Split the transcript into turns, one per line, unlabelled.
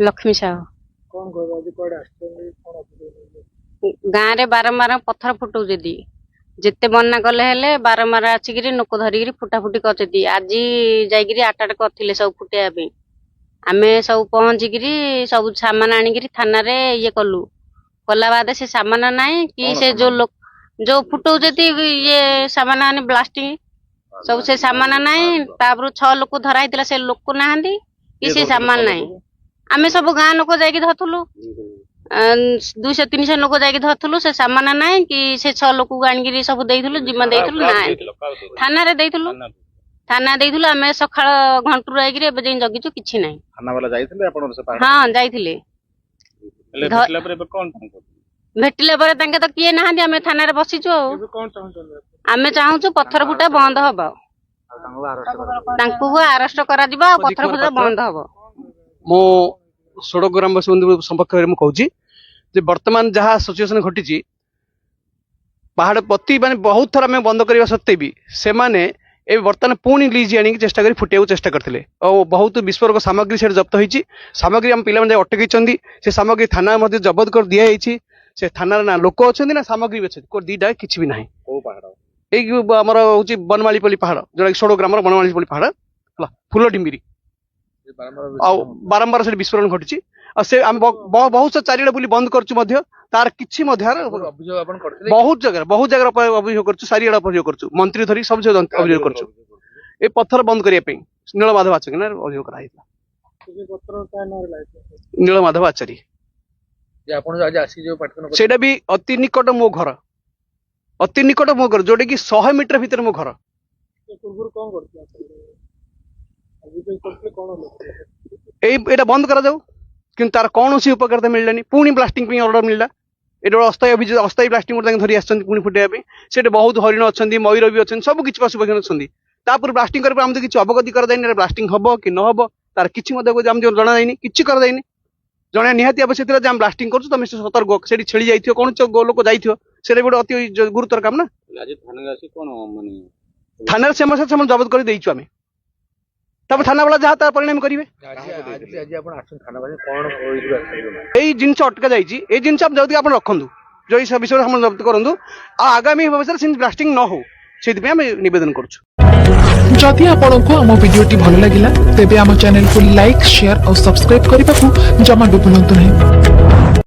लक्ष्मी साहू गाँव रे बारंबार पत्थर फुटाऊ जिते बना कले हेले बारंबार आसिक लोक धरिकी फुटाफुटी कर आज जाइए 8टा करते सब फुटाइबा आम सब पहुँचिक सब सामान आणिक थाना रे ये कलु कला बाद से सामान नाई कि से जो लोक जो फुटाऊ ये सामान आने ब्लास्टिंग सब से सामान नाई तापर 6 लोक धरा से लोक ना कि से सामान नाई आम सब गाँ लोक जाकि धरलु 200-300 लोक जाकि धरलु से सामान नाई कि से 6 लोक आनिक सब देइथलु जिम्मा देइथलु ना थाना रे देइथलु थाना देइथलु आम सकाळ घंटू आइकरी एबे जई जगिचु किछि नाही
थाना वाला जाइथिले आपण से पार
हां जाइथिले
ले भेटला पर कोन
भेटिले पर तांके त किए नाहंदी आम थाना रे बसिचु आम चाहूचु पत्थर फुटा बंद हबो तांको अरेस्ट करा दिबा पत्थर फुटा बंद हबो
मो सड़क ग्रामवासी बंधु संपर्क में कहूँ वर्तमान जहाँ सिचुएसन घटी पहाड़ पति माने बहुत थर आम बंद करने सत्वे भी से बर्तमान पुणी लीज आनी चेष्टा कर फुटे चेष्टा करते और बहुत विस्फोरक सामग्री से जब्त होती सामग्री आम पे अटक से सामग्री थाना जबत कर दिखाई से थाना ना लोक अच्छा ना सामग्री अच्छे दीटा किसी भी ना यमर हूँ बनमालीपल्ली पहाड़ जोटा सड़क ग्राम बनमालीपल्ली पहाड़ फुल डिम्बिरी बारंबार से विस्फोरण घटी बहुत सा चारिड़ा बुली बंद कर तार किसी बहुत जगह अभियोग कर चारिड़ा अभियोग कर मंत्री धरी सब अभियोग कर पत्थर बंद करने नीलमाधव आचार्य अभियोग कर नीलमाधव आचार्य सेटा भी अति निकट मो घर जोटा कि 100 मीटर भीतर मो घर एटा बंद करा जाऊ किंतु तार कौन सी उपकारिता मिललानी पुणी ब्लास्टिंग ऑर्डर मिलला एटा अस्थायी ब्लास्टिंग पुणी फुटाइबा से बहुत हरिण अच्छा मयूर भी अच्छा सब किसी पशुपक्षी अच्छा ब्लास्टिंग कर किसी अवगति कर ब्लास्टिंग हम कि न हम तार किसी जना जाए कि कर जना निहाती आवश्यक आम ब्लास्टिंग कर तुम सतर्क से छेली जाइए कौन लोक जाइए से गोटे अति गुरुतर काम ना थाना से जबत कर देचु आम तब थाना वाला जहाँ तार परिणाम करेंगे जिनस अटका जाइए जिनस जल्दी आप रखु जो विषय हम जब्त करूँ आगामी भविष्य में ब्लास्टिंग न हो से नवेदन करुँ
जदि आपंक आम भिडी भल लगा तेब आम चैनल को लाइक शेयर और सब्सक्राइब करने को जमा भी भूलु नहीं।